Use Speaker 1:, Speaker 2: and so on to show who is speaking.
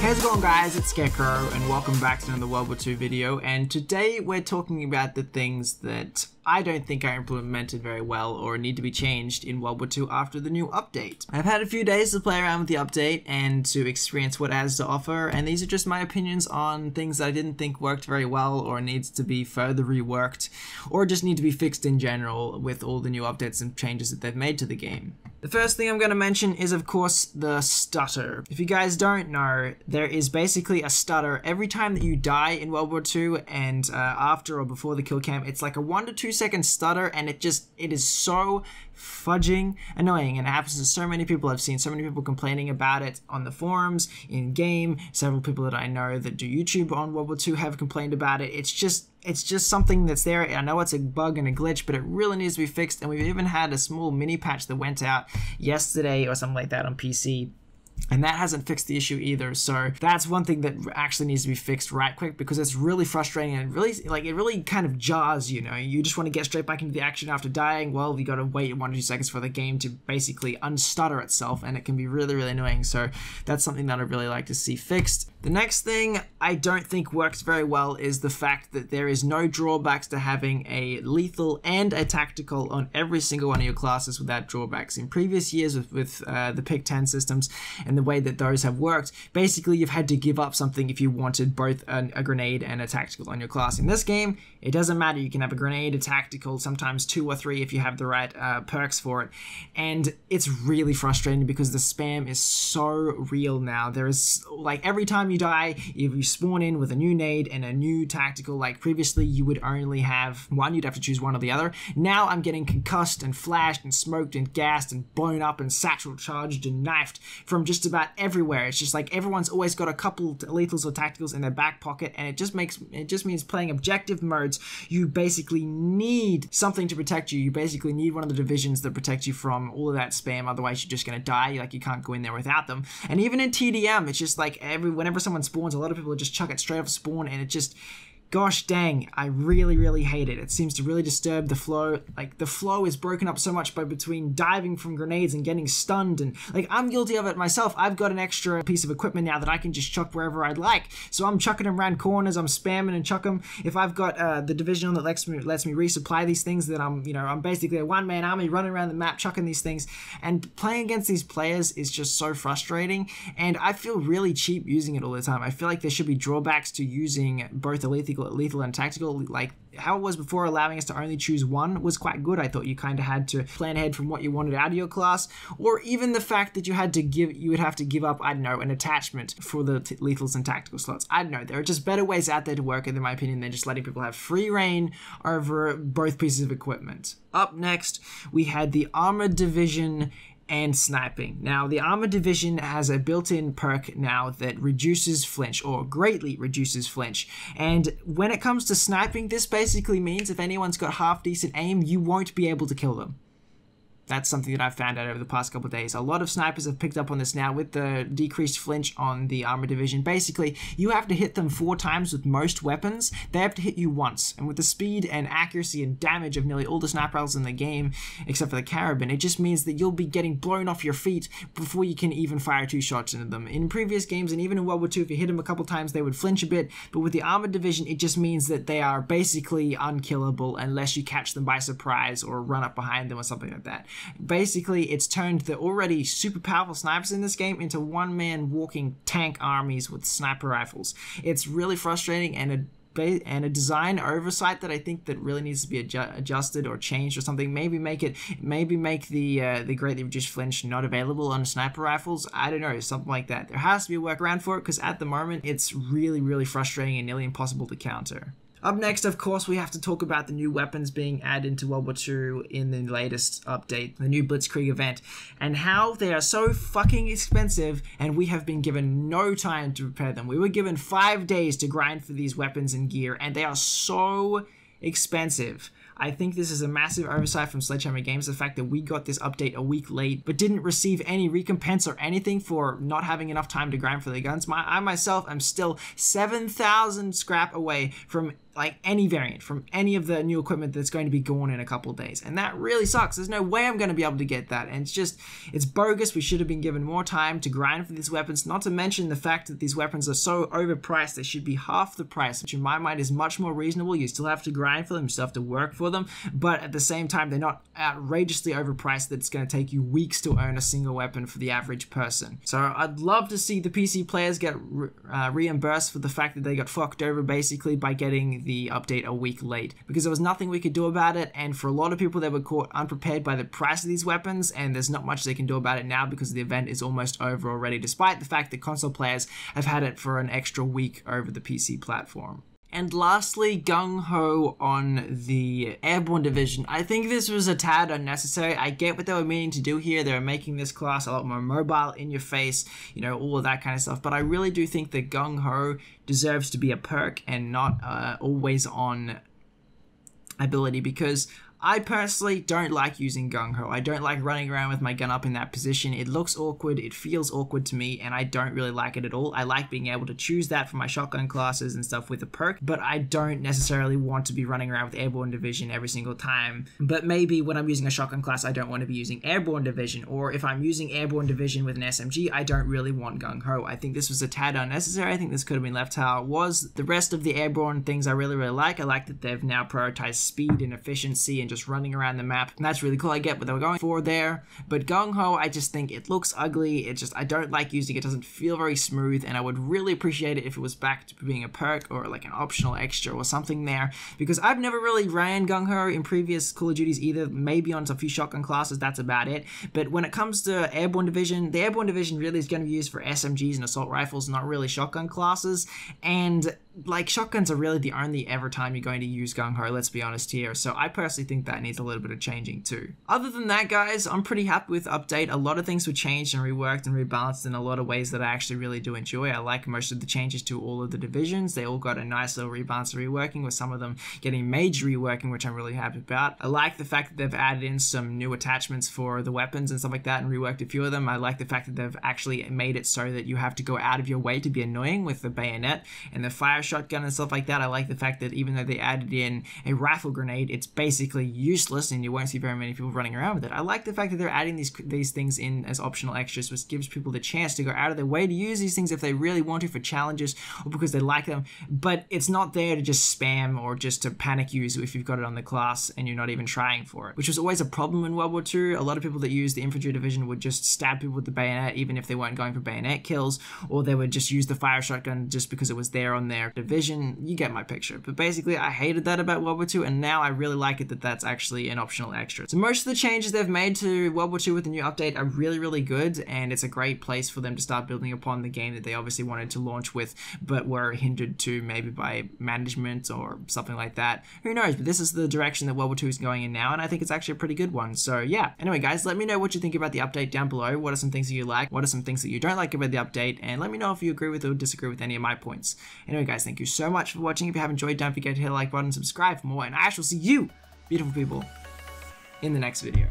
Speaker 1: How's it going, guys? It's Scarecrow and welcome back to another World War II video, and today we're talking about the things that I don't think are implemented very well or need to be changed in World War II after the new update. I've had a few days to play around with the update and to experience what it has to offer, and these are just my opinions on things that I didn't think worked very well or needs to be further reworked or just need to be fixed in general with all the new updates and changes that they've made to the game. The first thing I'm going to mention is, of course, the stutter. If you guys don't know, there is basically a stutter every time that you die in World War II, and after or before the kill cam, it's like a 1 to 2 second stutter, and it is so fudging annoying, and it happens to so many people. I've seen so many people complaining about it on the forums, in game. Several people that I know that do YouTube on World War II have complained about it. It's just something that's there. I know it's a bug and a glitch, but it really needs to be fixed, and we've even had a small mini patch that went out yesterday or something like that on PC. And that hasn't fixed the issue either, so that's one thing that actually needs to be fixed right quick, because it's really frustrating and it really kind of jars, you know. You just want to get straight back into the action after dying. Well, you got to wait 1 to 2 seconds for the game to basically unstutter itself, and it can be really, really annoying. So that's something that I'd really like to see fixed. The next thing I don't think works very well is the fact that there is no drawbacks to having a lethal and a tactical on every single one of your classes without drawbacks. In previous years with the Pick 10 systems and the way that those have worked, basically you've had to give up something if you wanted both a grenade and a tactical on your class. In this game, it doesn't matter. You can have a grenade, a tactical, sometimes 2 or 3 if you have the right perks for it. And it's really frustrating because the spam is so real now. There is, like, every time you die, if you spawn in with a new nade and a new tactical, like previously you would only have one, you'd have to choose one or the other. Now I'm getting concussed and flashed and smoked and gassed and blown up and satchel charged and knifed from just about everywhere. It's just like everyone's always got a couple lethals or tacticals in their back pocket, and it just means playing objective modes, you basically need something to protect you. You basically need one of the divisions that protect you from all of that spam, otherwise you're just gonna die. Like, you can't go in there without them. And even in TDM, it's just like whenever someone spawns, a lot of people just chuck it straight off spawn, and it just, gosh dang, I really, really hate it. It seems to really disturb the flow. Like, the flow is broken up so much by between diving from grenades and getting stunned, and like, I'm guilty of it myself. I've got an extra piece of equipment now that I can just chuck wherever I'd like. So I'm chucking them around corners, I'm spamming and chuck them. If I've got the division on that lets me resupply these things, that I'm basically a one-man army running around the map chucking these things. And playing against these players is just so frustrating, and I feel really cheap using it all the time. I feel like there should be drawbacks to using both a lethal and tactical. Like how it was before, allowing us to only choose one, was quite good. I thought you kind of had to plan ahead from what you wanted out of your class, or even the fact that you would have to give up, I don't know, an attachment for the lethals and tactical slots. I don't know, there are just better ways out there to work it, in my opinion, than just letting people have free reign over both pieces of equipment. Up next, we had the Armored Division and sniping. Now, the Armored Division has a built-in perk now that reduces flinch, or greatly reduces flinch. And when it comes to sniping, this basically means if anyone's got half-decent aim, you won't be able to kill them. That's something that I've found out over the past couple of days. A lot of snipers have picked up on this now with the decreased flinch on the Armored Division. Basically, you have to hit them 4 times with most weapons. They have to hit you once. And with the speed and accuracy and damage of nearly all the sniper rifles in the game, except for the Carabin, it just means that you'll be getting blown off your feet before you can even fire 2 shots into them. In previous games, and even in World War II, if you hit them a couple times, they would flinch a bit. But with the Armored Division, it just means that they are basically unkillable unless you catch them by surprise or run up behind them or something like that. Basically, it's turned the already super powerful snipers in this game into one-man walking tank armies with sniper rifles. It's really frustrating, and a design oversight that I think that really needs to be adjusted or changed or something. Maybe make the greatly reduced flinch not available on sniper rifles. I don't know, something like that. There has to be a workaround for it, because at the moment it's really, really frustrating and nearly impossible to counter. Up next, of course, we have to talk about the new weapons being added into World War II in the latest update, the new Blitzekrieg event, and how they are so fucking expensive, and we have been given no time to prepare them. We were given 5 days to grind for these weapons and gear, and they are so expensive. I think this is a massive oversight from Sledgehammer Games, the fact that we got this update a week late, but didn't receive any recompense or anything for not having enough time to grind for the guns. I myself am still 7,000 scrap away from like any variant from any of the new equipment that's going to be gone in a couple of days. And that really sucks. There's no way I'm going to be able to get that. And it's bogus. We should have been given more time to grind for these weapons, not to mention the fact that these weapons are so overpriced. They should be half the price, which in my mind is much more reasonable. You still have to grind for them, you still have to work for them, but at the same time, they're not outrageously overpriced that it's going to take you weeks to earn a single weapon for the average person. So I'd love to see the PC players get reimbursed for the fact that they got fucked over basically by getting the update a week late, because there was nothing we could do about it. And for a lot of people, they were caught unprepared by the price of these weapons, and there's not much they can do about it now because the event is almost over already, despite the fact that console players have had it for an extra week over the PC platform. And lastly, gung-ho on the Airborne division. I think this was a tad unnecessary. I get what they were meaning to do here. They were making this class a lot more mobile, in your face, you know, all of that kind of stuff. But I really do think that gung-ho deserves to be a perk and not always on ability, because I personally don't like using gung-ho. I don't like running around with my gun up in that position. It looks awkward, it feels awkward to me, and I don't really like it at all. I like being able to choose that for my shotgun classes and stuff with a perk, but I don't necessarily want to be running around with Airborne Division every single time. But maybe when I'm using a shotgun class, I don't want to be using Airborne Division, or if I'm using Airborne Division with an SMG, I don't really want gung-ho. I think this was a tad unnecessary. I think this could have been left how it was. The rest of the Airborne things I really like. I like that they've now prioritized speed and efficiency and just running around the map, and that's really cool. I get what they were going for there, but gung-ho, I just think it looks ugly. I don't like using it. It doesn't feel very smooth, and I would really appreciate it if it was back to being a perk or like an optional extra or something there, because I've never really ran gung-ho in previous Call of Duties either. Maybe on a few shotgun classes, that's about it. But when it comes to Airborne Division, the Airborne Division really is going to be used for SMGs and assault rifles, not really shotgun classes, and like shotguns are really the only ever time you're going to use gung-ho, let's be honest here. So I personally think that needs a little bit of changing too. Other than that, guys, I'm pretty happy with update. A lot of things were changed and reworked and rebalanced in a lot of ways that I actually really do enjoy. I like most of the changes to all of the divisions. They all got a nice little rebalance and reworking, with some of them getting major reworking, which I'm really happy about. I like the fact that they've added in some new attachments for the weapons and stuff like that and reworked a few of them. I like the fact that they've actually made it so that you have to go out of your way to be annoying with the bayonet and the fire shotgun and stuff like that. I like the fact that even though they added in a rifle grenade, it's basically useless and you won't see very many people running around with it. I like the fact that they're adding these things in as optional extras, which gives people the chance to go out of their way to use these things if they really want to for challenges or because they like them, but it's not there to just spam or just to panic use if you've got it on the class and you're not even trying for it, which was always a problem in World War II. A lot of people that use the infantry division would just stab people with the bayonet even if they weren't going for bayonet kills, or they would just use the fire shotgun just because it was there on their division. You get my picture. But basically, I hated that about World War II, and now I really like it that that's actually an optional extra. So most of the changes they've made to World War II with the new update are really, really good, and it's a great place for them to start building upon the game that they obviously wanted to launch with, but were hindered to maybe by management or something like that. Who knows? But this is the direction that World War II is going in now, and I think it's actually a pretty good one. So yeah. Anyway, guys, let me know what you think about the update down below. What are some things that you like? What are some things that you don't like about the update? And let me know if you agree with or disagree with any of my points. Anyway, guys, thank you so much for watching. If you have enjoyed, don't forget to hit the like button, subscribe for more, and I shall see you, beautiful people, in the next video.